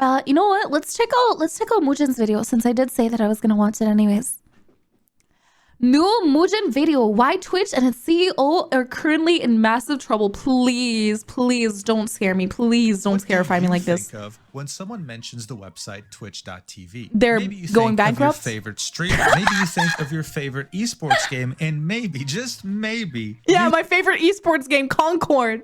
You know what? Let's check out Mujin's video since I did say that I was gonna watch it anyways. New Mujin video. Why Twitch and its CEO are currently in massive trouble. Please, please don't scare me. Please don't scarify me like this. Of when someone mentions the website twitch.tv, they're maybe you going think bankrupt. Of your favorite streamer. Maybe you think of your favorite esports game, and maybe, just maybe, yeah, my favorite esports game, Concord.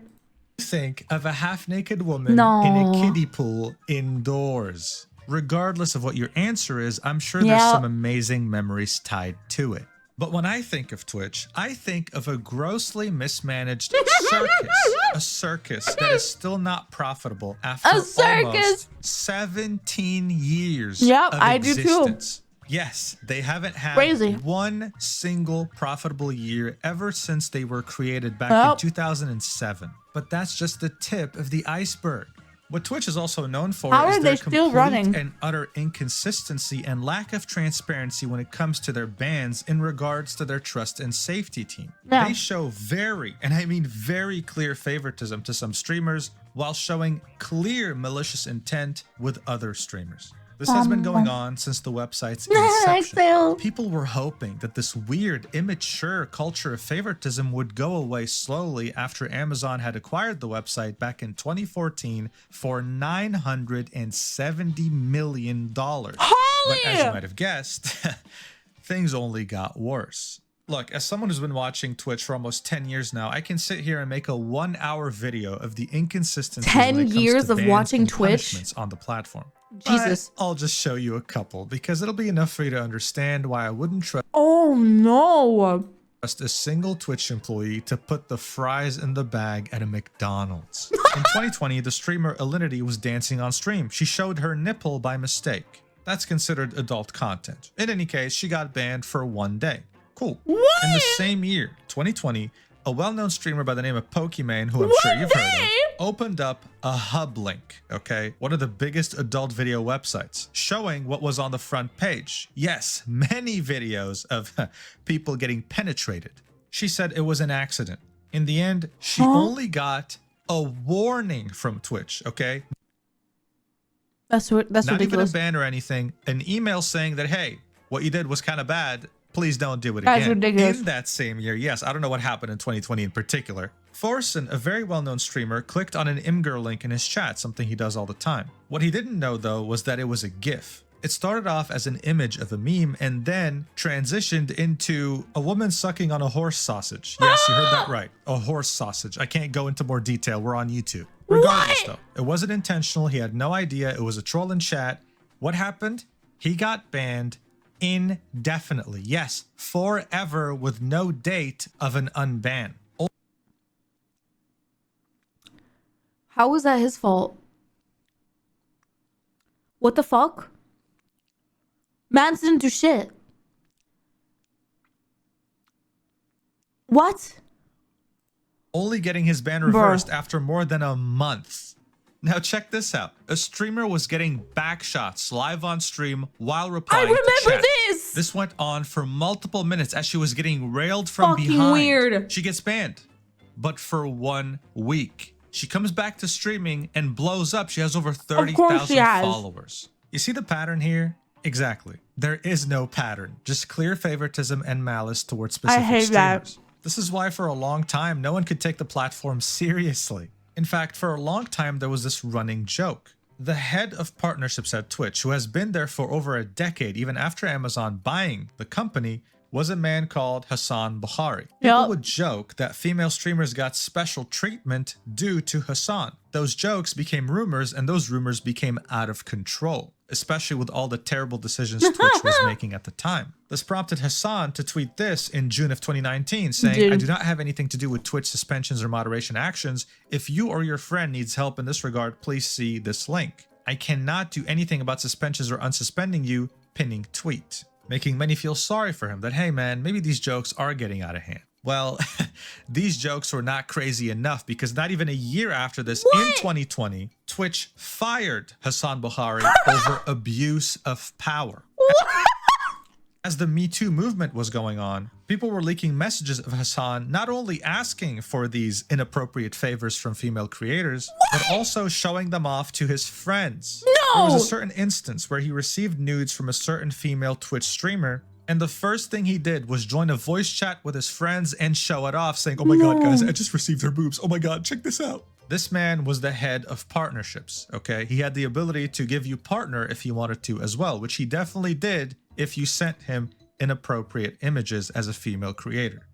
Think of a half-naked woman No. in a kiddie pool indoors. Regardless of what your answer is, I'm sure there's some amazing memories tied to it. But when I think of Twitch, I think of a grossly mismanaged circus. A circus that is still not profitable after almost 17 years of I do existence. too. Yes, they haven't had one single profitable year ever since they were created back in 2007. But that's just the tip of the iceberg. What Twitch is also known for is their complete and utter inconsistency and lack of transparency when it comes to their bans in regards to their trust and safety team. They show very, and I mean very clear favoritism to some streamers while showing clear malicious intent with other streamers. This has been going on since the website's inception. People were hoping that this weird, immature culture of favoritism would go away slowly after Amazon had acquired the website back in 2014 for $970 million. But as you might have guessed, things only got worse. Look, as someone who's been watching Twitch for almost 10 years now, I can sit here and make a 1-hour video of the inconsistencies 10 years of watching Twitch on the platform. Jesus. But I'll just show you a couple because it'll be enough for you to understand why I wouldn't trust a single Twitch employee to put the fries in the bag at a McDonald's. In 2020, the streamer Alinity was dancing on stream. She showed her nipple by mistake. That's considered adult content. In any case, she got banned for 1 day. Cool. In the same year, 2020, a well-known streamer by the name of Pokimane, who I'm sure you've heard of, opened up a hub link, okay? One of the biggest adult video websites, showing what was on the front page. Yes, many videos of people getting penetrated. She said it was an accident. In the end, she only got a warning from Twitch, okay? That's ridiculous. Not even a ban or anything. An email saying that, hey, what you did was kind of bad. Please don't do it again. That's ridiculous. In that same year, yes, I don't know what happened in 2020 in particular. Forsen, a very well-known streamer, clicked on an Imgur link in his chat, something he does all the time. What he didn't know, though, was that it was a GIF. It started off as an image of a meme and then transitioned into a woman sucking on a horse sausage. Yes, you heard that right. A horse sausage. I can't go into more detail. We're on YouTube. Regardless, though, it wasn't intentional. He had no idea. It was a troll in chat. What happened? He got banned indefinitely. Yes, forever with no date of an unban. How was that his fault? What the fuck? Mans didn't do shit. What? Only getting his ban reversed after more than a month. Now check this out. A streamer was getting backshots live on stream while replying to chat. I remember this! This went on for multiple minutes as she was getting railed from behind. Weird. She gets banned, but for 1 week. She comes back to streaming and blows up. She has over 30,000 followers. You see the pattern here? Exactly. There is no pattern, just clear favoritism and malice towards specific streamers. This is why for a long time, no one could take the platform seriously. In fact, for a long time, there was this running joke. The head of partnerships at Twitch, who has been there for over a decade, even after Amazon buying the company, was a man called Hasan Piker. People would joke that female streamers got special treatment due to Hasan. Those jokes became rumors, and those rumors became out of control, especially with all the terrible decisions Twitch was making at the time. This prompted Hasan to tweet this in June of 2019, saying, I do not have anything to do with Twitch suspensions or moderation actions. If you or your friend needs help in this regard, please see this link. I cannot do anything about suspensions or unsuspending you, pinning tweet. Making many feel sorry for him that, hey man, maybe these jokes are getting out of hand. Well, these jokes were not crazy enough because not even a year after this, in 2020, Twitch fired Hasan Piker over abuse of power. As the Me Too movement was going on, people were leaking messages of Hasan not only asking for these inappropriate favors from female creators, but also showing them off to his friends. No! There was a certain instance where he received nudes from a certain female Twitch streamer, and the first thing he did was join a voice chat with his friends and show it off, saying, "Oh my God, guys, I just received her boobs. Oh my God, check this out." This man was the head of partnerships, okay? He had the ability to give you partner if he wanted to as well, which he definitely did if you sent him inappropriate images as a female creator.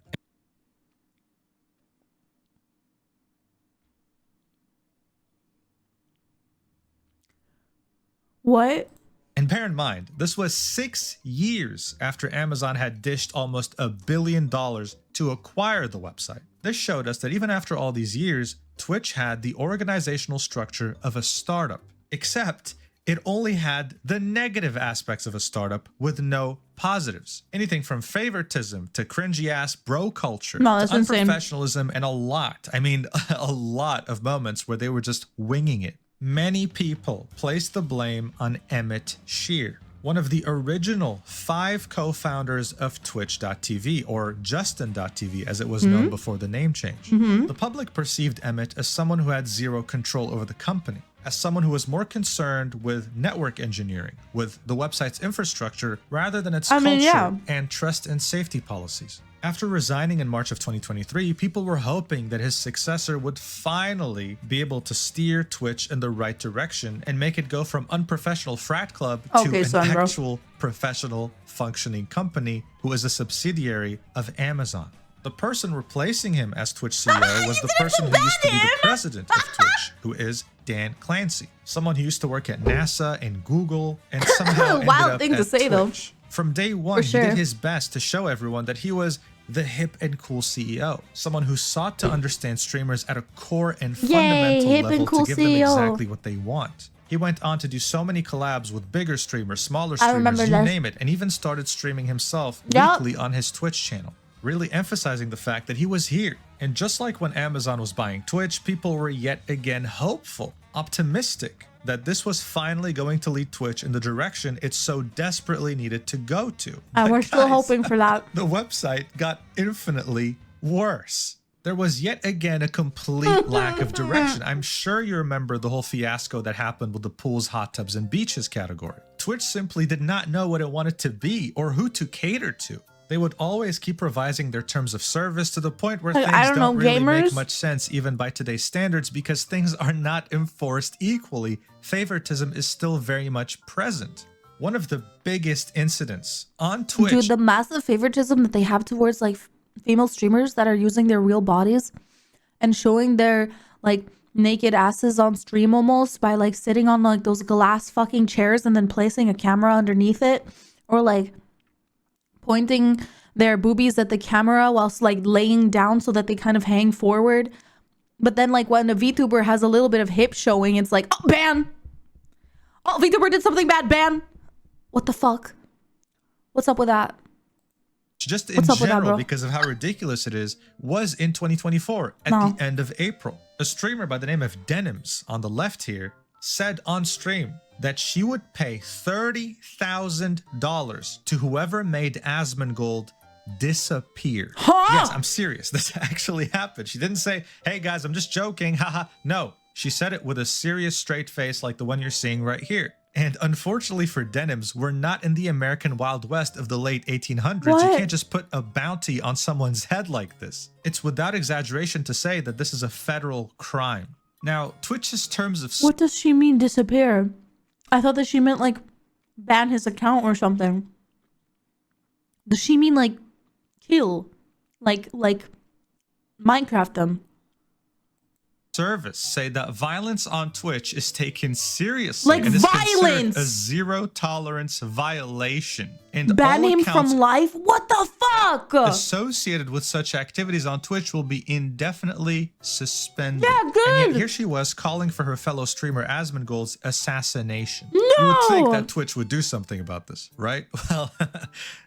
What? And bear in mind, this was 6 years after Amazon had dished almost $1 billion to acquire the website. This showed us that even after all these years, Twitch had the organizational structure of a startup, except it only had the negative aspects of a startup with no positives. Anything from favoritism to cringy-ass bro culture to unprofessionalism and a lot of moments where they were just winging it. Many people placed the blame on Emmett Shear, one of the original 5 co-founders of Twitch.tv, or Justin.tv as it was known before the name change. The public perceived Emmett as someone who had zero control over the company, as someone who was more concerned with network engineering, with the website's infrastructure, rather than its culture and trust and safety policies. After resigning in March of 2023, people were hoping that his successor would finally be able to steer Twitch in the right direction and make it go from unprofessional frat club to an actual professional functioning company who is a subsidiary of Amazon. The person replacing him as Twitch CEO was the person who used to be the president of Twitch, who is Dan Clancy, someone who used to work at NASA and Google and somehow ended wild up thing at to say, Twitch. From day one, sure. he did his best to show everyone that he was the hip and cool CEO, someone who sought to understand streamers at a core and fundamental level to give them exactly what they want. He went on to do so many collabs with bigger streamers, smaller streamers, you name it, and even started streaming himself weekly on his Twitch channel, really emphasizing the fact that he was here. And just like when Amazon was buying Twitch, people were yet again hopeful, optimistic that this was finally going to lead Twitch in the direction it so desperately needed to go to. And we're still hoping for that. The website got infinitely worse. There was yet again a complete lack of direction. I'm sure you remember the whole fiasco that happened with the pools, hot tubs, and beaches category. Twitch simply did not know what it wanted to be or who to cater to. They would always keep revising their terms of service to the point where things don't really make much sense even by today's standards, because things are not enforced equally. Favoritism is still very much present. One of the biggest incidents on Twitch— Dude, the massive favoritism that they have towards like female streamers that are using their real bodies and showing their like naked asses on stream almost by like sitting on like those glass fucking chairs and then placing a camera underneath it, or like pointing their boobies at the camera whilst like laying down so that they kind of hang forward. But then like when a VTuber has a little bit of hip showing, it's like, oh, ban. Oh, VTuber did something bad, ban. What the fuck? What's up with that? Just in general, because of how ridiculous it is, was in 2024 at the end of April. A streamer by the name of Denims on the left here said on stream that she would pay $30,000 to whoever made Asmongold disappear. Yes, I'm serious. This actually happened. She didn't say, hey guys, I'm just joking, haha. No, she said it with a serious straight face like the one you're seeing right here. And unfortunately for Denims, we're not in the American Wild West of the late 1800s. You can't just put a bounty on someone's head like this. It's without exaggeration to say that this is a federal crime. Now, Twitch's terms of— What does she mean disappear? I thought that she meant like ban his account or something. Does she mean like kill? Like Minecraft them? Service say that violence on Twitch is taken seriously, like and is violence, a zero tolerance violation, and ban him from life. What the fuck? Associated with such activities on Twitch will be indefinitely suspended. Yeah, good. And yet here she was calling for her fellow streamer Asmongold's assassination. No, you would think that Twitch would do something about this, right? Well,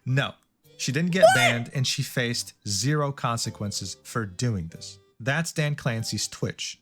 no, she didn't get banned, and she faced zero consequences for doing this. That's Dan Clancy's Twitch.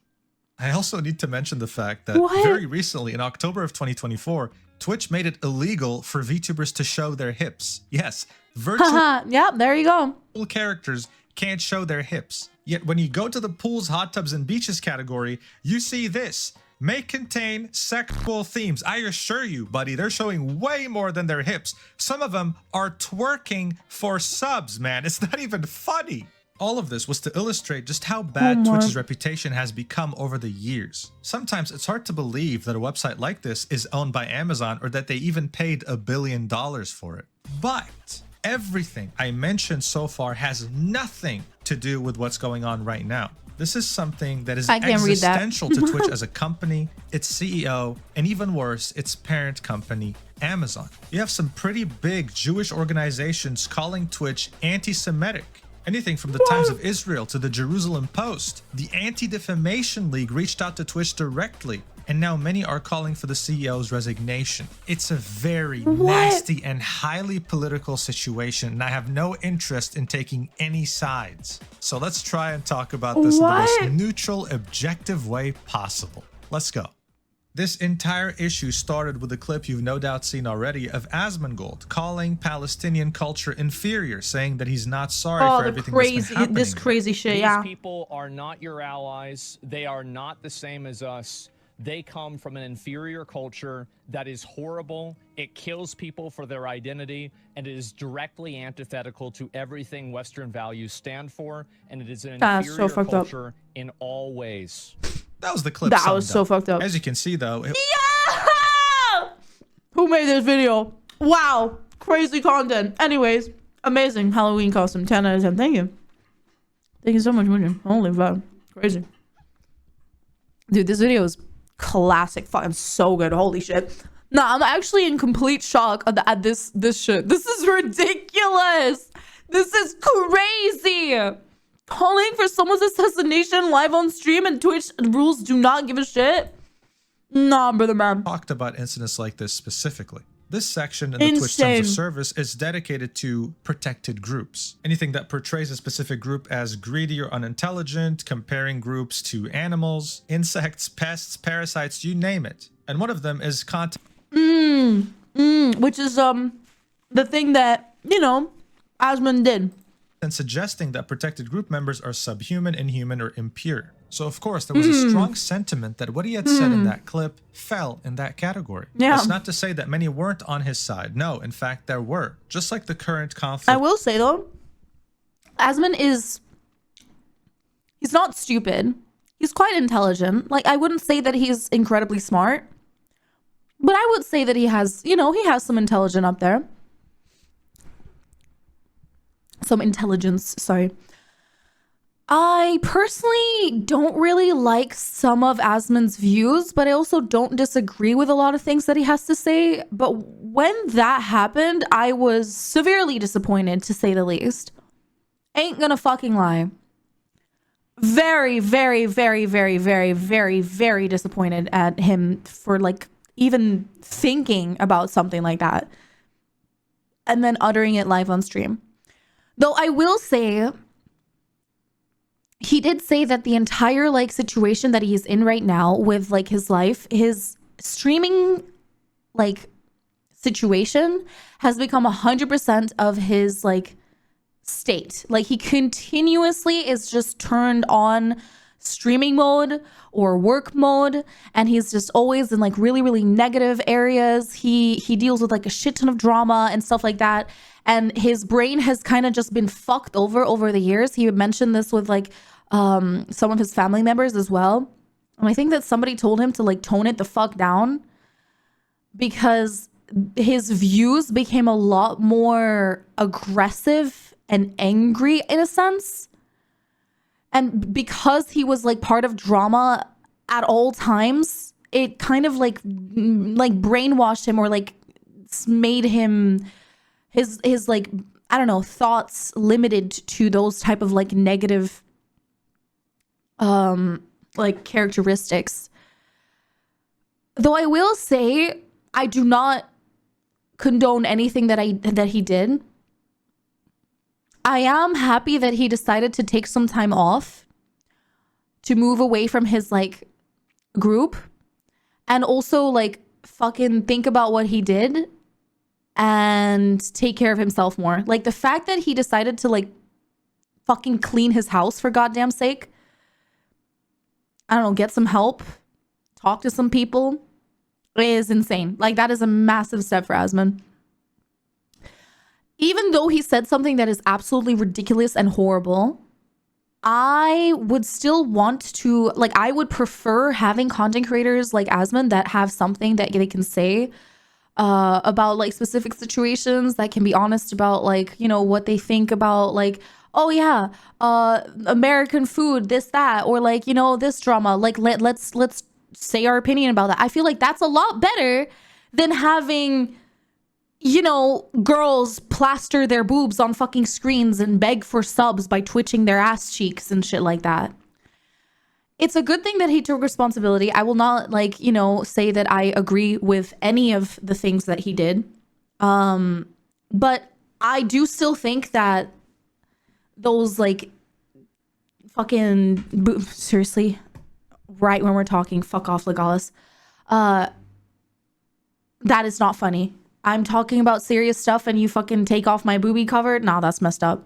I also need to mention the fact that very recently, in October of 2024, Twitch made it illegal for VTubers to show their hips. Yes, virtual Yep, there you go. characters can't show their hips. Yet when you go to the pools, hot tubs, and beaches category, you see this. May contain sexual themes. I assure you, buddy, they're showing way more than their hips. Some of them are twerking for subs, man. It's not even funny. All of this was to illustrate just how bad Twitch's reputation has become over the years. Sometimes it's hard to believe that a website like this is owned by Amazon or that they even paid $1 billion for it. But everything I mentioned so far has nothing to do with what's going on right now. This is something that is existential to Twitch as a company, its CEO, and even worse, its parent company, Amazon. You have some pretty big Jewish organizations calling Twitch anti-Semitic. Anything from the Times of Israel to the Jerusalem Post. The Anti-Defamation League reached out to Twitch directly, and now many are calling for the CEO's resignation. It's a very nasty and highly political situation, and I have no interest in taking any sides. So let's try and talk about this in the most neutral, objective way possible. Let's go. This entire issue started with a clip you've no doubt seen already of Asmongold calling Palestinian culture inferior, saying that he's not sorry for everything that's been happening. This crazy shit, These people are not your allies. They are not the same as us. They come from an inferior culture that is horrible. It kills people for their identity, and it is directly antithetical to everything Western values stand for, and it is an inferior culture in all ways. That was the clip. That was so fucked up. As you can see, though. Who made this video? Wow. Crazy content. Anyways, amazing Halloween costume. 10 out of 10. Thank you. Thank you so much, Mujin. Holy fuck. Crazy. Dude, this video is classic. Fucking so good. Holy shit. Nah, I'm actually in complete shock at this shit. This is ridiculous. This is crazy. Calling for someone's assassination live on stream and Twitch rules do not give a shit? Nah, brother man. Talked about incidents like this specifically. This section in the Twitch Terms of Service is dedicated to protected groups. Anything that portrays a specific group as greedy or unintelligent, comparing groups to animals, insects, pests, parasites, you name it. And one of them is content. Which is the thing that, you know, Asmon did. And suggesting that protected group members are subhuman, inhuman, or impure. So of course there was a strong sentiment that what he had said in that clip fell in that category. Yeah. That's not to say that many weren't on his side. No, in fact there were. Just like the current conflict. I will say though, Asmon he's not stupid. He's quite intelligent. Like, I wouldn't say that he's incredibly smart, but I would say that he has, you know, he has some intelligence up there. Some intelligence, sorry. I personally don't really like some of Asmon's views, but I also don't disagree with a lot of things that he has to say. But when that happened, I was severely disappointed, to say the least. Ain't gonna fucking lie. Very, very, very, very, very, very, very disappointed at him for like even thinking about something like that and then uttering it live on stream. Though I will say, he did say that the entire like situation that he's in right now with like his life, his streaming like situation has become 100% of his like state. Like, he continuously is just turned on streaming mode or work mode, and he's just always in like really, really negative areas. He deals with like a shit ton of drama and stuff like that. And his brain has kind of just been fucked over the years. He mentioned this with like some of his family members as well. And I think that somebody told him to like tone it the fuck down because his views became a lot more aggressive and angry in a sense. And because he was like part of drama at all times, it kind of like brainwashed him or like made him his like, I don't know, thoughts limited to those type of like negative like characteristics. Though I will say I do not condone anything that he did. I am happy that he decided to take some time off to move away from his like group and also like fucking think about what he did and take care of himself more. Like the fact that he decided to like fucking clean his house for goddamn sake. I don't know, get some help, talk to some people is insane. Like that is a massive step for Asmon. Even though he said something that is absolutely ridiculous and horrible, I would still want to, like, I would prefer having content creators like Asmon that have something that they can say about like specific situations, that can be honest about like, you know, what they think about like, oh yeah, American food, this, that, or like, you know, this drama, like let's say our opinion about that. I feel like that's a lot better than having, you know, girls plaster their boobs on fucking screens and beg for subs by twitching their ass cheeks and shit like that. It's a good thing that he took responsibility. I will not like, you know, say that I agree with any of the things that he did. But I do still think that those like fucking seriously, right when we're talking fuck off Legalis, that is not funny. I'm talking about serious stuff and you fucking take off my boobie cover? Nah, that's messed up.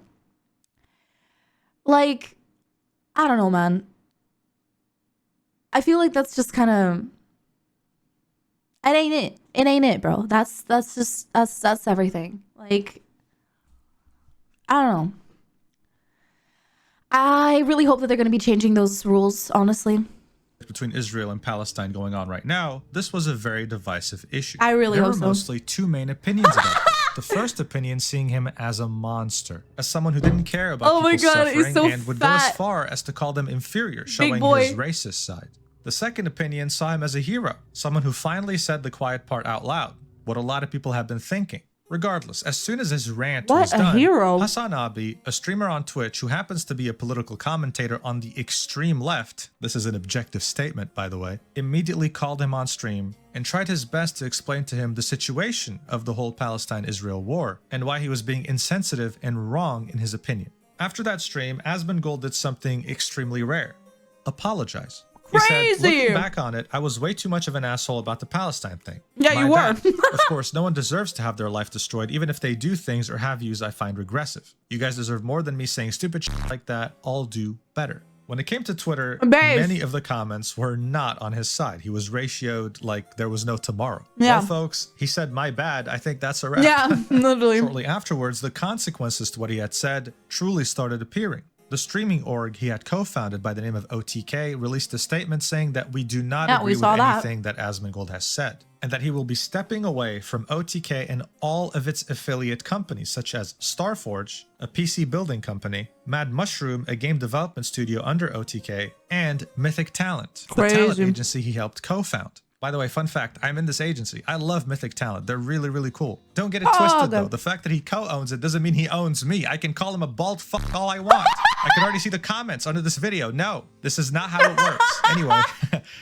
Like, I don't know, man. I feel like that's just kind of, it ain't it. It ain't it, bro. That's everything. Like, I don't know. I really hope that they're going to be changing those rules, honestly. Between Israel and Palestine going on right now, this was a very divisive issue. I really hope so. There were mostly two main opinions about it. The first opinion seeing him as a monster, as someone who didn't care about people's suffering and would go as far as to call them inferior, showing his racist side. The second opinion saw him as a hero, someone who finally said the quiet part out loud, what a lot of people have been thinking. Regardless, as soon as his rant was done, Hasan Abi, a streamer on Twitch who happens to be a political commentator on the extreme left, this is an objective statement by the way, immediately called him on stream and tried his best to explain to him the situation of the whole Palestine-Israel war and why he was being insensitive and wrong in his opinion. After that stream, Asmongold did something extremely rare. Apologize. He said, looking back on it, I was way too much of an asshole about the Palestine thing. Yeah, you were. Of course, no one deserves to have their life destroyed, even if they do things or have views I find regressive. You guys deserve more than me saying stupid shit like that. I'll do better. When it came to Twitter, many of the comments were not on his side. He was ratioed like there was no tomorrow. Yeah. Well, folks, he said, my bad. I think that's a wrap. Yeah, literally. Shortly afterwards, the consequences to what he had said truly started appearing. The streaming org he had co-founded by the name of OTK released a statement saying that we do not agree with anything that Asmongold has said, and that he will be stepping away from OTK and all of its affiliate companies such as Starforge, a PC building company, Mad Mushroom, a game development studio under OTK, and Mythic Talent, the talent agency he helped co-found. By the way, fun fact, I'm in this agency. I love Mythic Talent. They're really, really cool. Don't get it twisted, though. The fact that he co-owns it doesn't mean he owns me. I can call him a bald fuck all I want. I can already see the comments under this video. No, this is not how it works. Anyway,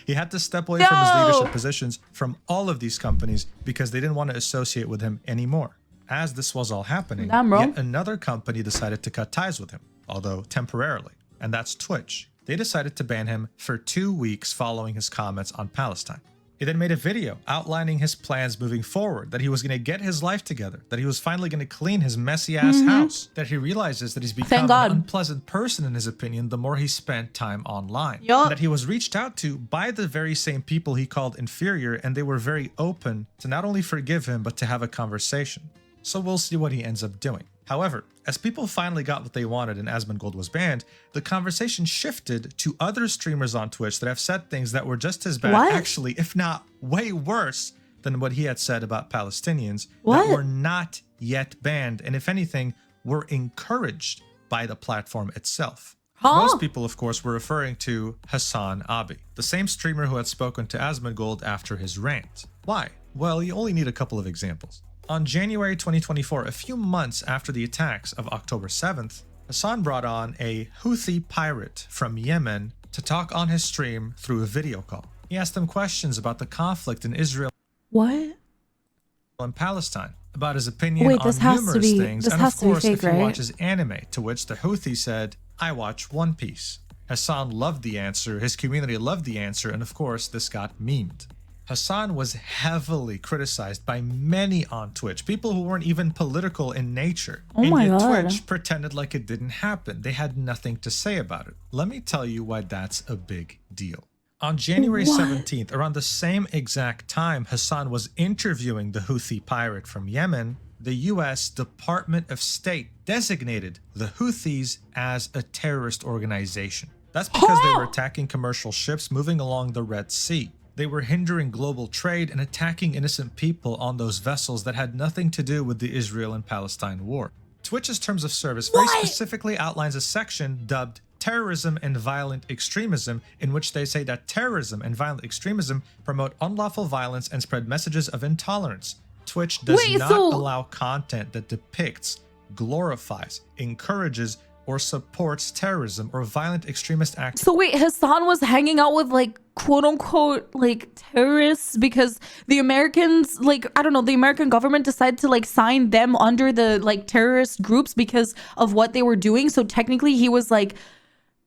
he had to step away from his leadership positions from all of these companies because they didn't want to associate with him anymore. As this was all happening, yet another company decided to cut ties with him, although temporarily, and that's Twitch. They decided to ban him for 2 weeks following his comments on Palestine. He then made a video outlining his plans moving forward, that he was going to get his life together, that he was finally going to clean his messy ass house, that he realizes that he's become an unpleasant person in his opinion the more he spent time online, and that he was reached out to by the very same people he called inferior, and they were very open to not only forgive him but to have a conversation. So we'll see what he ends up doing. However, as people finally got what they wanted and Asmongold was banned, the conversation shifted to other streamers on Twitch that have said things that were just as bad, actually, if not way worse than what he had said about Palestinians that were not yet banned, and if anything, were encouraged by the platform itself. Most people, of course, were referring to Hasan Abi, the same streamer who had spoken to Asmongold after his rant. Why? Well, you only need a couple of examples. On January 2024, a few months after the attacks of October 7th, Hasan brought on a Houthi pirate from Yemen to talk on his stream through a video call. He asked him questions about the conflict in Israel and Palestine, about his opinion on numerous things, and of course if he watches anime, to which the Houthi said, I watch One Piece. Hasan loved the answer, his community loved the answer, and of course this got memed. Hasan was heavily criticized by many on Twitch, people who weren't even political in nature. Oh my yet God. Twitch pretended like it didn't happen. They had nothing to say about it. Let me tell you why that's a big deal. On January 17th, around the same exact time Hasan was interviewing the Houthi pirate from Yemen, the US Department of State designated the Houthis as a terrorist organization. That's because they were attacking commercial ships moving along the Red Sea. They were hindering global trade and attacking innocent people on those vessels that had nothing to do with the Israel and Palestine war. Twitch's terms of service very specifically outlines a section dubbed terrorism and violent extremism, in which they say that terrorism and violent extremism promote unlawful violence and spread messages of intolerance. Twitch does not allow content that depicts, glorifies, encourages, or supports terrorism or violent extremist acts. So wait, Hasan was hanging out with like quote unquote like terrorists because the Americans, like, I don't know, the American government decided to like sign them under the like terrorist groups because of what they were doing. So technically he was like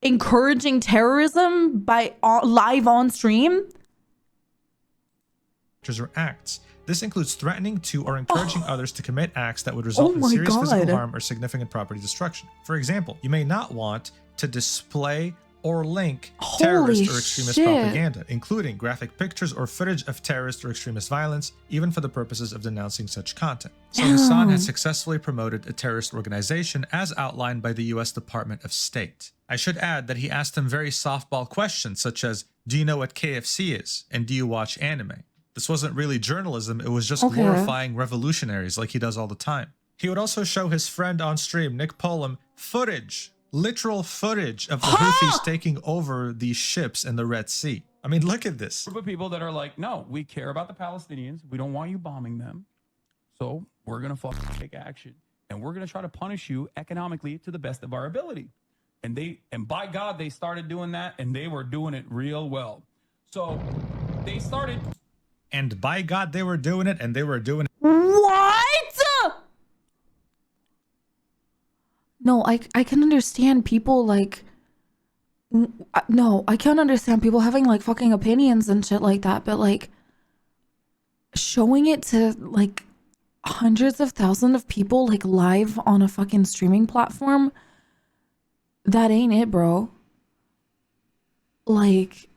encouraging terrorism by live on stream. Or acts. This includes threatening to or encouraging others to commit acts that would result in serious physical harm or significant property destruction. For example, you may not want to display or link terrorist or extremist propaganda, including graphic pictures or footage of terrorist or extremist violence, even for the purposes of denouncing such content. So Hasan has successfully promoted a terrorist organization as outlined by the US Department of State. I should add that he asked them very softball questions such as, do you know what KFC is? And do you watch anime? This wasn't really journalism, it was just glorifying revolutionaries like he does all the time. He would also show his friend on stream, Nick Polam, footage, literal footage of the Houthis taking over these ships in the Red Sea. I mean, look at this. Group of people that are like, no, we care about the Palestinians. We don't want you bombing them. So we're going to fucking take action. And we're going to try to punish you economically to the best of our ability. And by God, they started doing that, and they were doing it real well. So they started... And by God, they were doing it, and they were doing it. What? No, I can understand people like... No, I can't understand people having like fucking opinions and shit like that, but like showing it to like hundreds of thousands of people like live on a fucking streaming platform, that ain't it, bro. Like,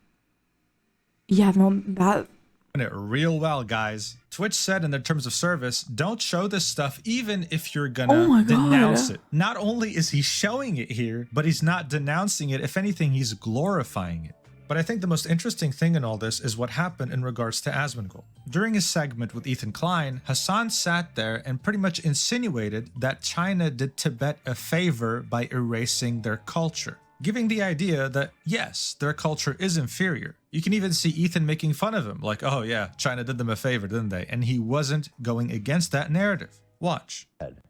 yeah, no, that... it real well, guys. Twitch said in their terms of service, don't show this stuff even if you're gonna denounce it. Not only is he showing it here, but he's not denouncing it. If anything, he's glorifying it. But I think the most interesting thing in all this is what happened in regards to Asmongold. During his segment with Ethan Klein, Hasan sat there and pretty much insinuated that China did Tibet a favor by erasing their culture, giving the idea that, yes, their culture is inferior. You can even see Ethan making fun of him, like, oh yeah, China did them a favor, didn't they? And he wasn't going against that narrative. Watch.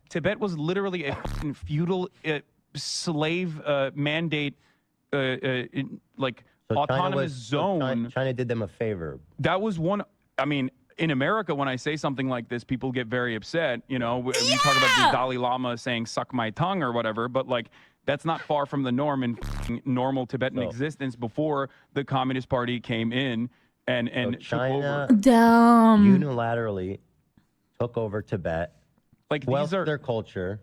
Tibet was literally a feudal slave mandate, like so autonomous zone. China did them a favor. That was one, I mean, in America, when I say something like this, people get very upset. You know, we talk about the Dalai Lama saying, suck my tongue or whatever, but like, that's not far from the norm in normal Tibetan existence before the Communist Party came in and China took over. Unilaterally took over Tibet. Like these are their culture.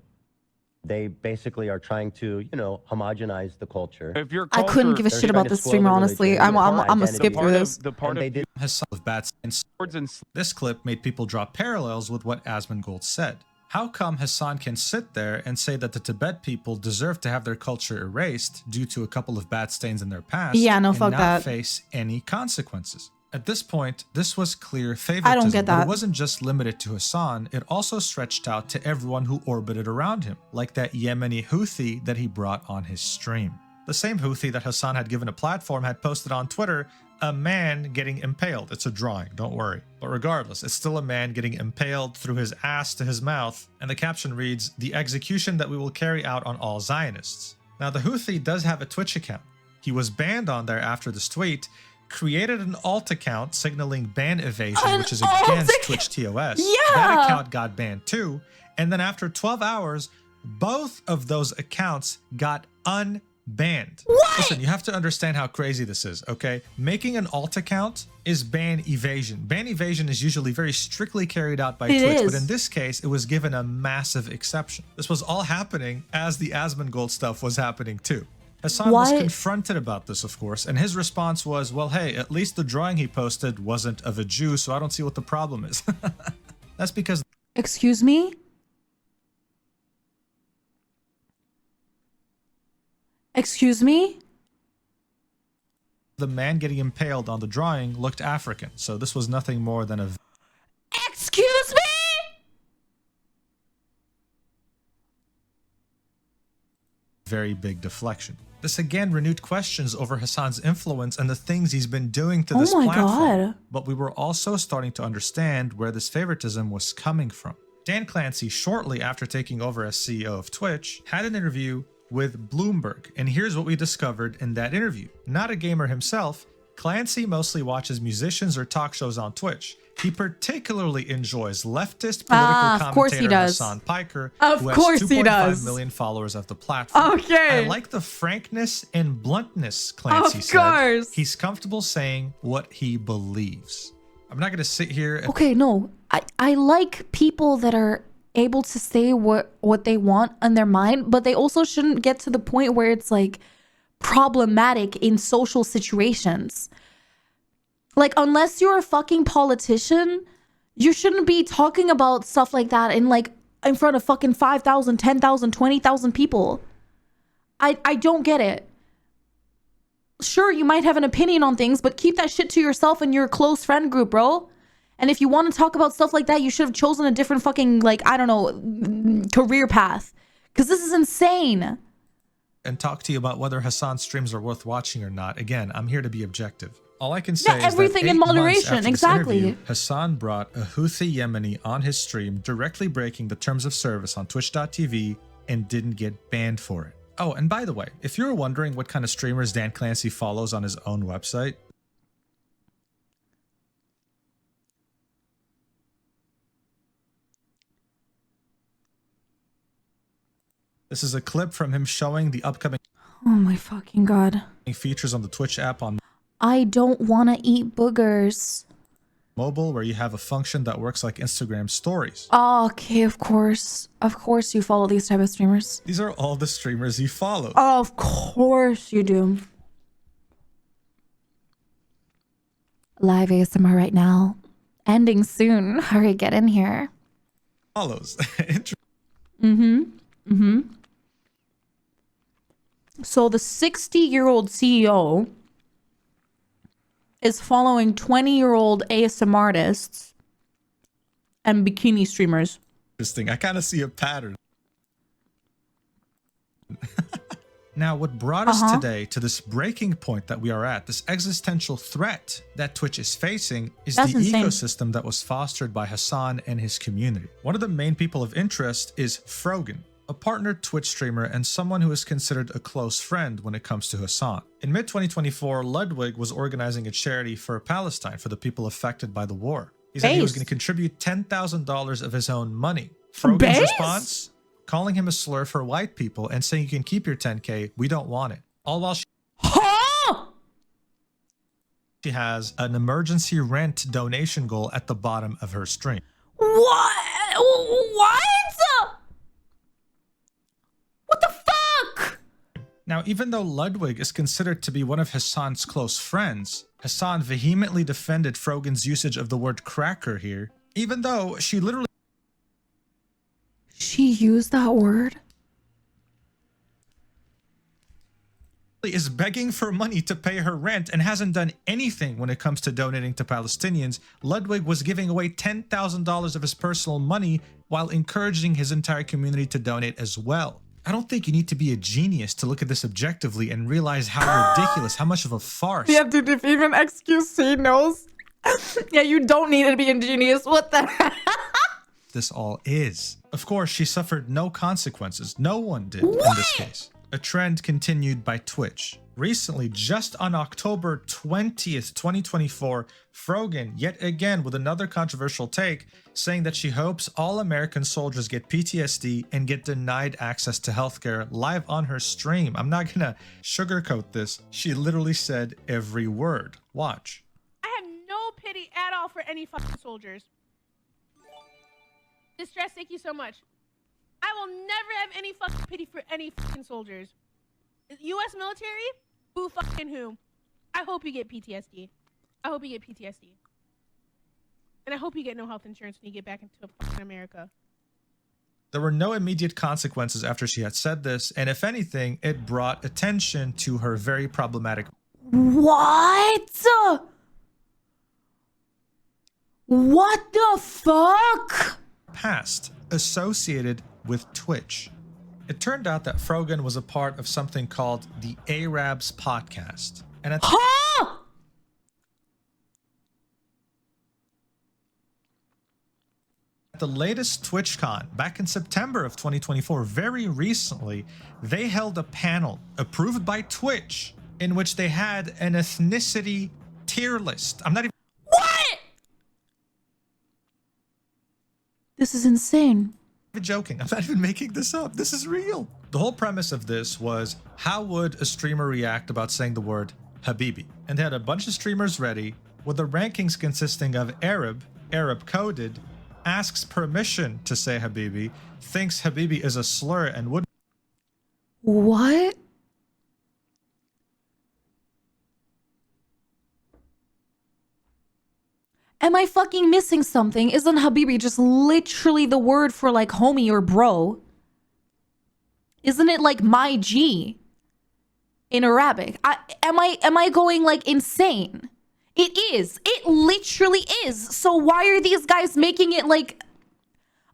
They basically are trying to, you know, homogenize the culture. If your culture, I couldn't give a shit about this streamer, honestly. I'm gonna skip through this. The part of Hasan with bad swords. This clip made people draw parallels with what Asmongold said. How come Hasan can sit there and say that the Tibet people deserve to have their culture erased due to a couple of bad stains in their past and not that. face any consequences? At this point, this was clear favoritism. I don't get that. But it wasn't just limited to Hasan, it also stretched out to everyone who orbited around him, like that Yemeni Houthi that he brought on his stream. The same Houthi that Hasan had given a platform had posted on Twitter, a man getting impaled. It's a drawing, don't worry. But regardless, it's still a man getting impaled through his ass to his mouth, and the caption reads, the execution that we will carry out on all Zionists. Now the Houthi does have a Twitch account. He was banned on there after this tweet, created an alt account signaling ban evasion, which is against Twitch TOS. That account got banned too, and then after 12 hours, both of those accounts got banned. Listen, you have to understand how crazy this is, okay? Making an alt account is ban evasion. Ban evasion is usually very strictly carried out by Twitch, but in this case, it was given a massive exception. This was all happening as the Asmongold stuff was happening too. Hasan was confronted about this, of course, and his response was, well, hey, at least the drawing he posted wasn't of a Jew, so I don't see what the problem is. That's because... Excuse me? Excuse me? The man getting impaled on the drawing looked African, so this was nothing more than a... Excuse me? very big deflection. This again renewed questions over Hasan's influence and the things he's been doing to this platform. But we were also starting to understand where this favoritism was coming from. Dan Clancy, shortly after taking over as CEO of Twitch, had an interview with Bloomberg, and here's what we discovered in that interview. Not a gamer himself, Clancy mostly watches musicians or talk shows on Twitch. He particularly enjoys leftist political commentator Hasan Piker, who has 2.5 million followers of the platform. I like the frankness and bluntness, Clancy said. He's comfortable saying what he believes. I'm not going to sit here... Okay, no. I like people that are able to say what they want on their mind, but they also shouldn't get to the point where it's like problematic in social situations. Like, unless you're a fucking politician, you shouldn't be talking about stuff like that in front of fucking 5,000, 10,000, 20,000 people. I don't get it. Sure, you might have an opinion on things, but keep that shit to yourself and your close friend group, bro. And if you want to talk about stuff like that, you should have chosen a different fucking, like, I don't know, career path. Because this is insane. And talk to you about whether Hasan's streams are worth watching or not. Again, I'm here to be objective. All I can say is everything that in moderation. Exactly. Hasan brought a Houthi Yemeni on his stream, directly breaking the terms of service on twitch.tv, and didn't get banned for it. Oh, and by the way, if you're wondering what kind of streamers Dan Clancy follows on his own website, this is a clip from him showing the upcoming oh my fucking god features on the Twitch app on I don't want to eat boogers. Mobile, where you have a function that works like Instagram stories. Oh, okay, of course. Of course you follow these type of streamers. These are all the streamers you follow. Oh, of course you do. Live ASMR right now. Ending soon. Hurry, get in here. Follows. So the 60-year-old CEO is following 20-year-old ASMR artists and bikini streamers. Interesting. I kind of see a pattern. Now, what brought us today to this breaking point that we are at, this existential threat that Twitch is facing, is the ecosystem that was fostered by Hasan and his community. One of the main people of interest is Frogan, a partner Twitch streamer and someone who is considered a close friend when it comes to Hasan. In mid-2024, Ludwig was organizing a charity for Palestine for the people affected by the war. He said he was going to contribute $10,000 of his own money. Frogan's response? Calling him a slur for white people and saying you can keep your 10K, we don't want it. All while she has an emergency rent donation goal at the bottom of her stream. What? What the fuck? Now, even though Ludwig is considered to be one of Hasan's close friends, Hasan vehemently defended Frogan's usage of the word cracker here, even though she literally used that word? Is begging for money to pay her rent and hasn't done anything when it comes to donating to Palestinians. Ludwig was giving away $10,000 of his personal money while encouraging his entire community to donate as well. I don't think you need to be a genius to look at this objectively and realize how ridiculous, how much of a farce. Yeah, dude, if even XQC knows. Yeah, you don't need to be a genius. What the heck? This all is. Of course, she suffered no consequences. No one did in this case. A trend continued by Twitch. Recently, just on October 20th, 2024, Frogan, yet again with another controversial take, saying that she hopes all American soldiers get PTSD and get denied access to healthcare live on her stream. I'm not gonna sugarcoat this. She literally said every word. Watch. I have no pity at all for any fucking soldiers. Distress, thank you so much. I will never have any fucking pity for any fucking soldiers. U.S. military? Who fucking who? I hope you get PTSD. I hope you get PTSD. And I hope you get no health insurance when you get back into fucking America. There were no immediate consequences after she had said this, and if anything, it brought attention to her very problematic What? What the fuck? past associated with Twitch. It turned out that Frogan was a part of something called the Arabs podcast. And at Huh? the latest TwitchCon, back in September of 2024, very recently, they held a panel approved by Twitch in which they had an ethnicity tier list. I'm not even What? This is insane. joking. I'm not even making this up. This is real. The whole premise of this was, how would a streamer react about saying the word Habibi? And they had a bunch of streamers ready with the rankings consisting of Arab coded, asks permission to say Habibi, thinks Habibi is a slur and would What? Am I fucking missing something? Isn't Habibi just literally the word for like homie or bro? Isn't it like my G in Arabic? Am I going like insane? It is. It literally is. So why are these guys making it like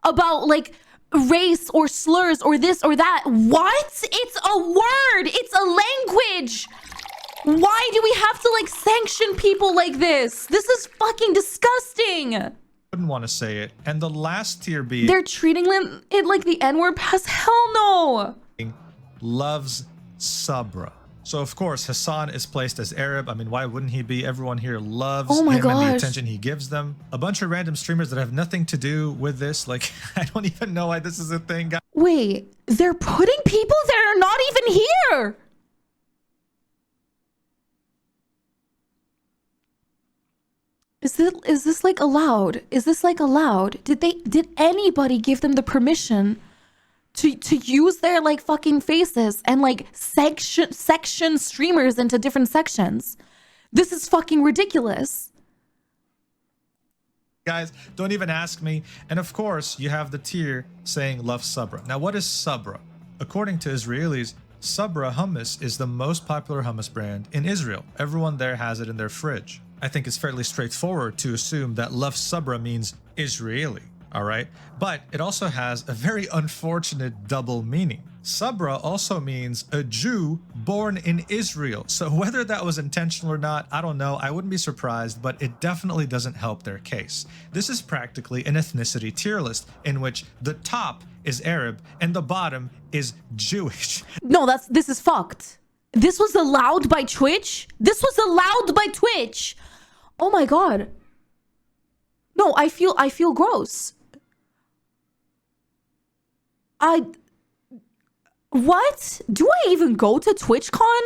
about like race or slurs or this or that? What? It's a word. It's a language. Why do we have to like sanction people like this? This is fucking disgusting. wouldn't want to say it. And the last tier being They're treating it like the N-word pass? Hell no. loves Sabra. So of course Hasan is placed as Arab. I mean, why wouldn't he be? Everyone here loves Oh my him and the gosh. attention he gives them. A bunch of random streamers that have nothing to do with this. Like, I don't even know why this is a thing, guys. Wait, they're putting people that are not even here. Is this like allowed? Is this like allowed? Did anybody give them the permission to use their like fucking faces and like section streamers into different sections? This is fucking ridiculous. Guys, don't even ask me. And of course, you have the tier saying love Sabra. Now, what is Sabra? According to Israelis, Sabra hummus is the most popular hummus brand in Israel. Everyone there has it in their fridge. I think it's fairly straightforward to assume that love Sabra means Israeli, all right? But it also has a very unfortunate double meaning. Sabra also means a Jew born in Israel. So whether that was intentional or not, I don't know. I wouldn't be surprised, but it definitely doesn't help their case. This is practically an ethnicity tier list in which the top is Arab and the bottom is Jewish. No, this is fucked. This was allowed by Twitch? This was allowed by Twitch. Oh my god. No, I feel gross. What? Do I even go to TwitchCon?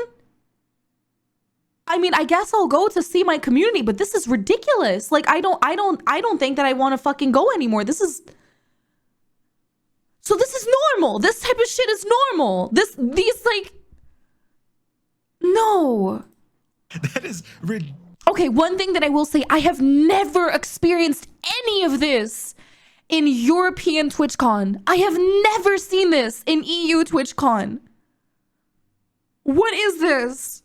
I mean, I guess I'll go to see my community, but this is ridiculous. Like, I don't think that I want to fucking go anymore. So this is normal. This type of shit is normal. These like, no. That is ridiculous. Okay, one thing that I will say, I have never experienced any of this in European TwitchCon. I have never seen this in EU TwitchCon. What is this?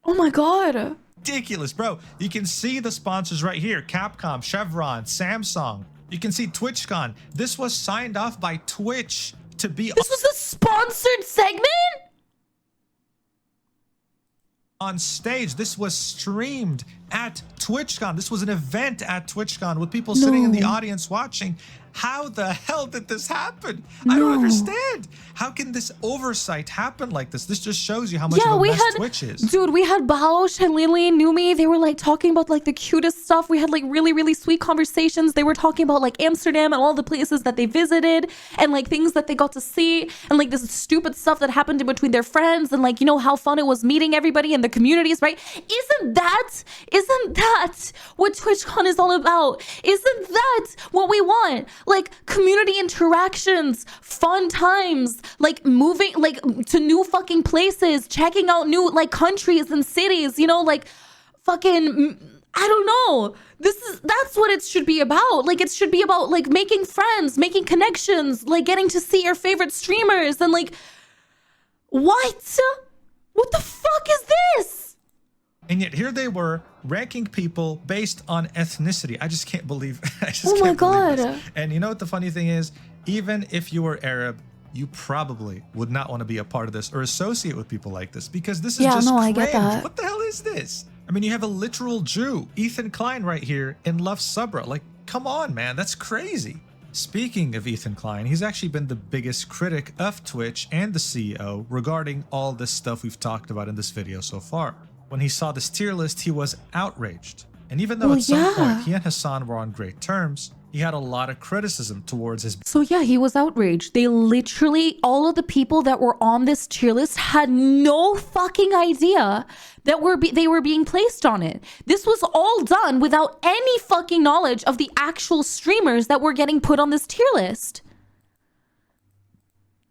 Oh my god. Ridiculous, bro. You can see the sponsors right here. Capcom, Chevron, Samsung. You can see TwitchCon. This was signed off by Twitch to be This was a sponsored segment? on stage. This was streamed at TwitchCon. This was an event at TwitchCon with people sitting in the audience watching. How the hell did this happen? I don't understand. How can this oversight happen like this? This just shows you how much of a mess Twitch is. Dude, we had Bausch and Lily and Numi. They were like talking about like the cutest stuff. We had like really, really sweet conversations. They were talking about like Amsterdam and all the places that they visited and like things that they got to see and like this stupid stuff that happened in between their friends and like, you know, how fun it was meeting everybody in the communities, right? Isn't that what TwitchCon is all about? Isn't that what we want? Like community interactions, fun times, like moving like to new fucking places, checking out new like countries and cities, you know, like fucking, I don't know. That's what it should be about. Like it should be about like making friends, making connections, like getting to see your favorite streamers and like, what the fuck is this? And yet here they were ranking people based on ethnicity. I just can't believe. Oh my God. And you know what the funny thing is? Even if you were Arab, you probably would not want to be a part of this or associate with people like this because this is just cringe. I get that. What the hell is this? I mean, you have a literal Jew, Ethan Klein, right here in Love Subra. Like, come on, man, that's crazy. Speaking of Ethan Klein, he's actually been the biggest critic of Twitch and the CEO regarding all this stuff we've talked about in this video so far. When he saw this tier list, he was outraged. And even though at some point he and Hasan were on great terms, he had a lot of criticism towards his... So yeah, he was outraged. They literally, all of the people that were on this tier list had no fucking idea that they were being placed on it. This was all done without any fucking knowledge of the actual streamers that were getting put on this tier list.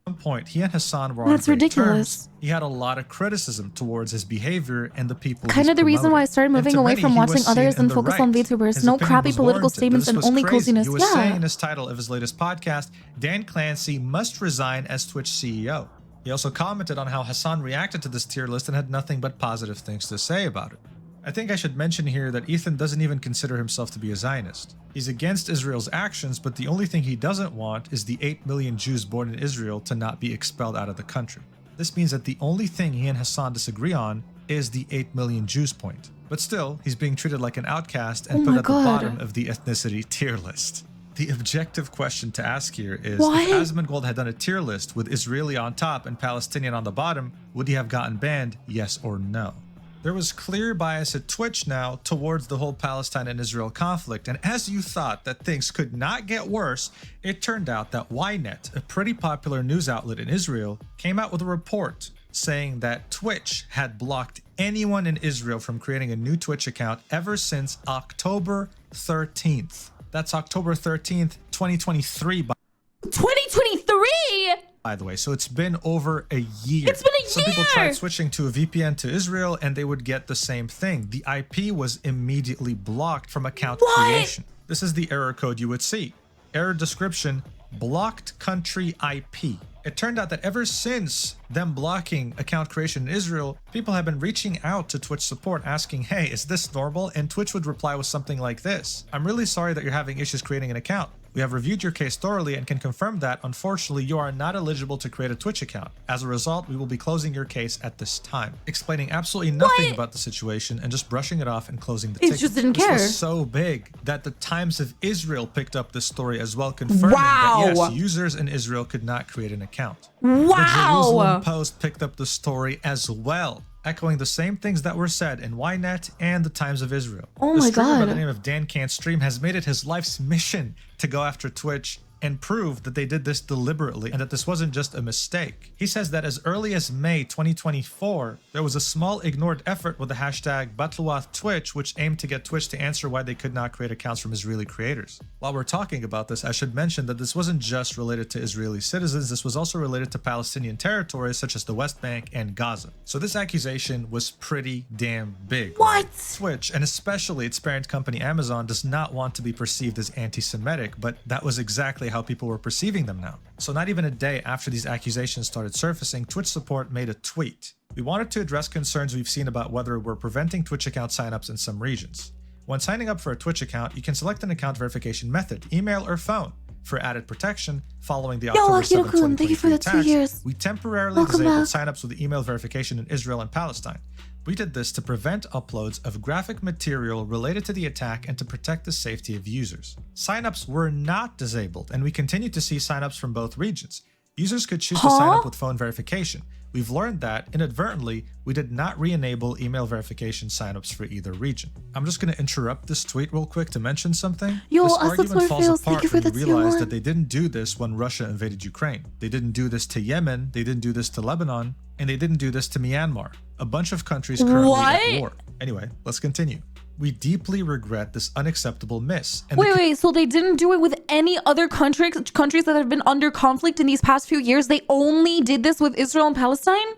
At some point, he and Hasan were on great terms. He had a lot of criticism towards his behavior and the people. Kind of the reason why I started moving away from watching others and focus on VTubers. No crappy political statements and only coziness. He was saying in his title of his latest podcast, Dan Clancy must resign as Twitch CEO. He also commented on how Hasan reacted to this tier list and had nothing but positive things to say about it. I think I should mention here that Ethan doesn't even consider himself to be a Zionist. He's against Israel's actions, but the only thing he doesn't want is the 8 million Jews born in Israel to not be expelled out of the country. This means that the only thing he and Hasan disagree on is the 8 million Jews point. But still, he's being treated like an outcast and put at the bottom of the ethnicity tier list. The objective question to ask here is, if Asmongold had done a tier list with Israeli on top and Palestinian on the bottom, would he have gotten banned, yes or no? There was clear bias at Twitch now towards the whole Palestine and Israel conflict, and as you thought that things could not get worse, it turned out that Ynet, a pretty popular news outlet in Israel, came out with a report saying that Twitch had blocked anyone in Israel from creating a new Twitch account ever since October 13th. That's October 13th, 2023. 2023? By the way, so it's been over a year. It's been a year! Some people tried switching to a VPN to Israel and they would get the same thing. The IP was immediately blocked from account creation. This is the error code you would see. Error description, blocked country IP. It turned out that ever since them blocking account creation in Israel, people have been reaching out to Twitch support asking, hey, is this normal? And Twitch would reply with something like this: I'm really sorry that you're having issues creating an account. We have reviewed your case thoroughly and can confirm that, unfortunately, you are not eligible to create a Twitch account. As a result, we will be closing your case at this time. Explaining absolutely nothing about the situation and just brushing it off and closing the ticket. It just didn't care. This was so big that the Times of Israel picked up this story as well, confirming that yes, users in Israel could not create an account. The Jerusalem Post picked up the story as well, echoing the same things that were said in Ynet and the Times of Israel. Oh my God. The streamer by the name of Dan Can't Stream has made it his life's mission to go after Twitch and prove that they did this deliberately and that this wasn't just a mistake. He says that as early as May 2024, there was a small ignored effort with the hashtag #BatluathTwitch, which aimed to get Twitch to answer why they could not create accounts from Israeli creators. While we're talking about this, I should mention that this wasn't just related to Israeli citizens, this was also related to Palestinian territories such as the West Bank and Gaza. So this accusation was pretty damn big. What? Twitch, and especially its parent company Amazon, does not want to be perceived as anti-Semitic, but that was exactly how people were perceiving them now. So not even a day after these accusations started surfacing, Twitch support made a tweet. We wanted to address concerns we've seen about whether we're preventing Twitch account signups in some regions. When signing up for a Twitch account, you can select an account verification method, email or phone. For added protection, following the October 7, 2023 attacks, we temporarily disabled signups with email verification in Israel and Palestine. We did this to prevent uploads of graphic material related to the attack and to protect the safety of users. Signups were not disabled, and we continue to see signups from both regions. Users could choose to sign up with phone verification. We've learned that, inadvertently, we did not re-enable email verification signups for either region. I'm just going to interrupt this tweet real quick to mention something. This argument falls apart when you realize that they didn't do this when Russia invaded Ukraine. They didn't do this to Yemen, they didn't do this to Lebanon, and they didn't do this to Myanmar. A bunch of countries currently at war. Anyway, let's continue. We deeply regret this unacceptable miss. And wait, so they didn't do it with any other countries that have been under conflict in these past few years? They only did this with Israel and Palestine?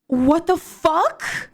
What the fuck?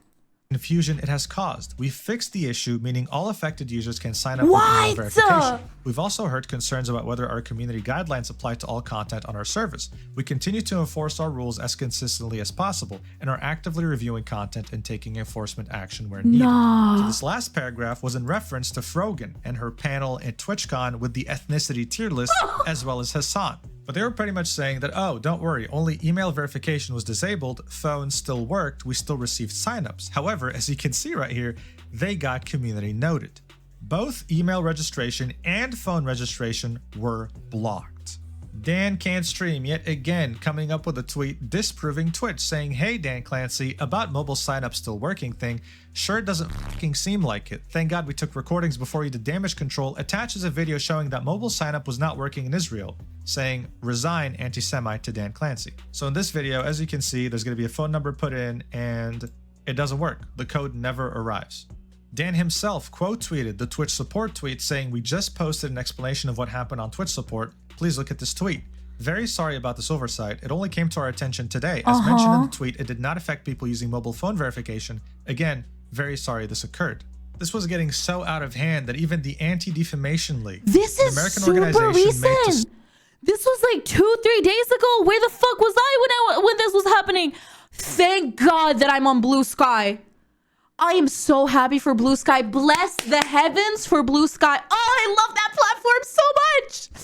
Confusion it has caused. We fixed the issue, meaning all affected users can sign up with email verification. We've also heard concerns about whether our community guidelines apply to all content on our service. We continue to enforce our rules as consistently as possible and are actively reviewing content and taking enforcement action where needed. So this last paragraph was in reference to Frogan and her panel at TwitchCon with the ethnicity tier list, as well as Hasan. But they were pretty much saying that, oh, don't worry, only email verification was disabled, phones still worked, we still received signups. However, as you can see right here, they got community noted. Both email registration and phone registration were blocked. Dan can't stream yet again, coming up with a tweet disproving Twitch, saying, hey Dan Clancy, about mobile signup still working thing, sure doesn't fucking seem like it. Thank God we took recordings before you did damage control. Attaches a video showing that mobile signup was not working in Israel, saying resign anti-Semite to Dan Clancy. So in this video, as you can see, there's going to be a phone number put in and it doesn't work. The code never arrives. Dan himself quote tweeted the Twitch support tweet saying, we just posted an explanation of what happened on Twitch support. Please look at this tweet. Very sorry about this oversight. It only came to our attention today. As mentioned in the tweet, it did not affect people using mobile phone verification. Again, very sorry this occurred. This was getting so out of hand that even the Anti-Defamation League, this is American super organization, recent. This was like 2-3 days ago. Where the fuck was I when this was happening? Thank God that I'm on Blue Sky. I am so happy for Blue Sky. Bless the heavens for Blue Sky. Oh, I love that platform so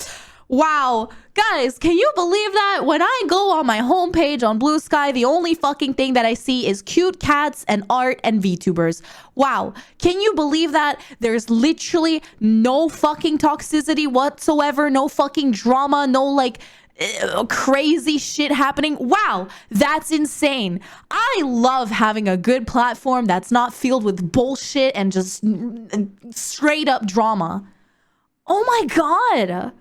much. Wow. Guys, can you believe that? When I go on my homepage on Blue Sky, the only fucking thing that I see is cute cats and art and VTubers. Wow. Can you believe that? There's literally no fucking toxicity whatsoever. No fucking drama. No like crazy shit happening. Wow, that's insane. I love having a good platform that's not filled with bullshit and just straight up drama. Oh my God.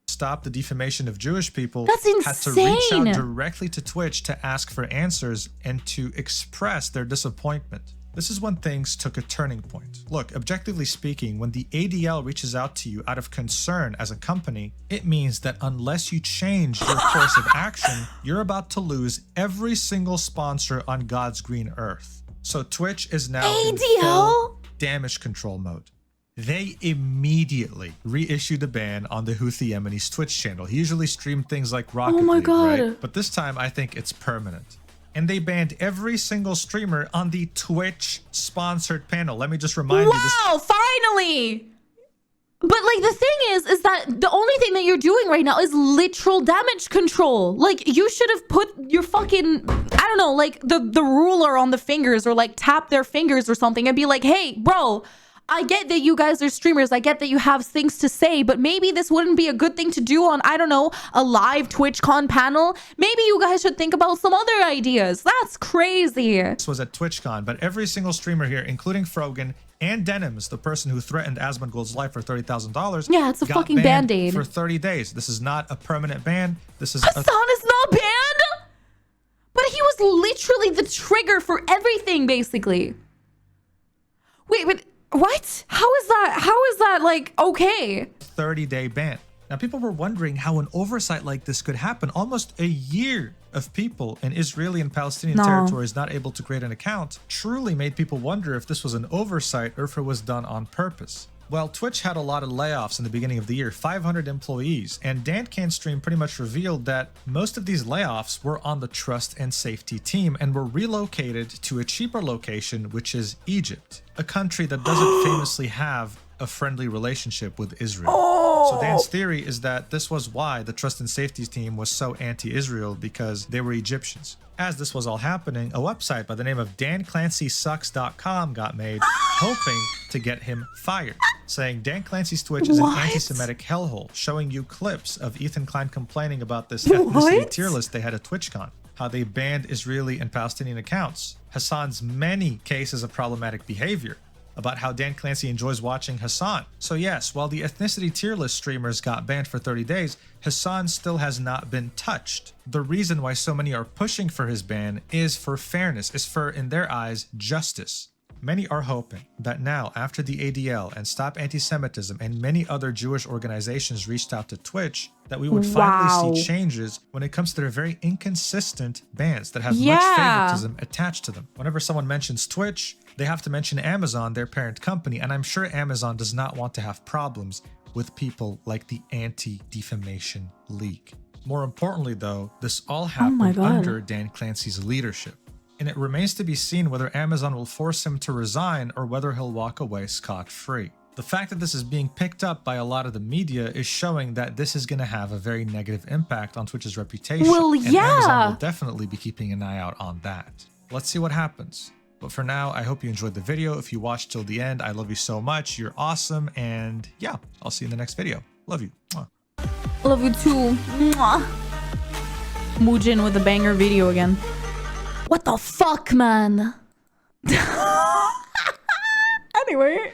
Stop the defamation of Jewish people. That's insane. Had to reach out directly to Twitch to ask for answers and to express their disappointment. This is when things took a turning point. Look, objectively speaking, when the ADL reaches out to you out of concern as a company, it means that unless you change your course of action, you're about to lose every single sponsor on God's green earth. So Twitch is now in full damage control mode. They immediately reissued a ban on the Houthi Yemeni's Twitch channel. He usually streamed things like Rocket League, right? But this time I think it's permanent. And they banned every single streamer on the Twitch sponsored panel. Let me just remind you this. Wow, finally! But like the thing is that the only thing that you're doing right now is literal damage control. Like you should have put your fucking, I don't know, like the ruler on the fingers or like tap their fingers or something and be like, hey, bro, I get that you guys are streamers. I get that you have things to say, but maybe this wouldn't be a good thing to do on, I don't know, a live TwitchCon panel. Maybe you guys should think about some other ideas. That's crazy. This was at TwitchCon, but every single streamer here, including Frogan and Denims, the person who threatened Asmongold's life for $30,000. Yeah, it's a fucking band-aid. For 30 days. This is not a permanent ban. This is Hasan is not banned? But he was literally the trigger for everything, basically. Wait, but what? How is that like okay? 30-day ban. Now people were wondering how an oversight like this could happen. Almost a year of people in Israeli and Palestinian territories not able to create an account truly made people wonder if this was an oversight or if it was done on purpose. Well, Twitch had a lot of layoffs in the beginning of the year, 500 employees, and Dan Can Stream pretty much revealed that most of these layoffs were on the trust and safety team and were relocated to a cheaper location, which is Egypt, a country that doesn't famously have a friendly relationship with Israel. So Dan's theory is that this was why the Trust and Safety team was so anti-Israel, because they were Egyptians. As this was all happening, a website by the name of DanClancySucks.com got made, hoping to get him fired, saying Dan Clancy's Twitch is an anti-Semitic hellhole, showing you clips of Ethan Klein complaining about this ethnicity tier list they had at TwitchCon, how they banned Israeli and Palestinian accounts, Hasan's many cases of problematic behavior, about how Dan Clancy enjoys watching Hasan. So yes, while the ethnicity tier list streamers got banned for 30 days, Hasan still has not been touched. The reason why so many are pushing for his ban is for fairness, is for, in their eyes, justice. Many are hoping that now, after the ADL and Stop Anti-Semitism and many other Jewish organizations reached out to Twitch, that we would finally see changes when it comes to their very inconsistent bans that have much favoritism attached to them. Whenever someone mentions Twitch, they have to mention Amazon, their parent company, and I'm sure Amazon does not want to have problems with people like the Anti-Defamation League. More importantly though, this all happened under Dan Clancy's leadership. And it remains to be seen whether Amazon will force him to resign or whether he'll walk away scot-free. The fact that this is being picked up by a lot of the media is showing that this is going to have a very negative impact on Twitch's reputation. Well, and Amazon will definitely be keeping an eye out on that. Let's see what happens. But for now, I hope you enjoyed the video. If you watched till the end, I love you so much. You're awesome. And yeah, I'll see you in the next video. Love you. Mwah. Love you too. Mwah. Mujin with a banger video again. What the fuck, man? Anyway.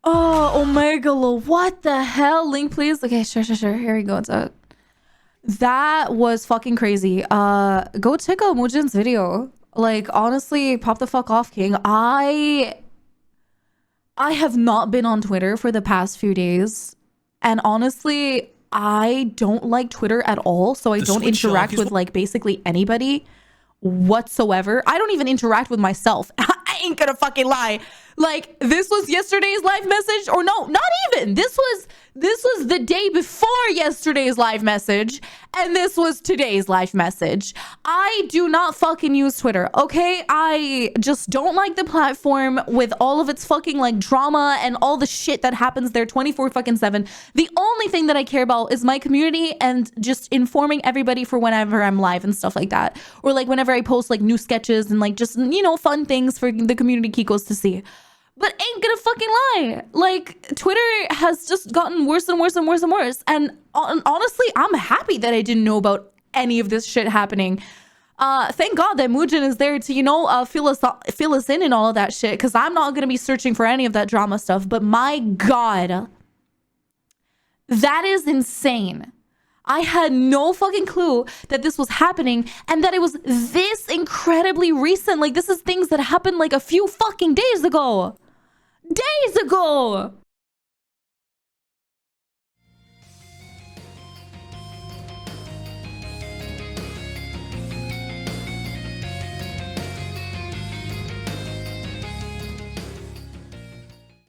Oh, Omega, what the hell? Link, please. Okay, sure. Here we go. That was fucking crazy. Go check out Mujin's video. Like, honestly, pop the fuck off, King. I have not been on Twitter for the past few days. And honestly, I don't like Twitter at all. So I don't interact with like basically anybody whatsoever. I don't even interact with myself. I ain't gonna fucking lie. Like, this was yesterday's live message, or no, not even. This was the day before yesterday's live message, and this was today's live message. I do not fucking use Twitter, okay? I just don't like the platform with all of its fucking like drama and all the shit that happens there 24/7. The only thing that I care about is my community and just informing everybody for whenever I'm live and stuff like that, or like whenever I post like new sketches and like just, you know, fun things for the community Kikos to see. But ain't gonna fucking lie, like, Twitter has just gotten worse and worse and worse and worse. And honestly, I'm happy that I didn't know about any of this shit happening. Thank God that Mujin is there to, you know, fill us in and all of that shit, because I'm not gonna be searching for any of that drama stuff. But my God, that is insane. I had no fucking clue that this was happening and that it was this incredibly recent. Like, this is things that happened like a few fucking days ago.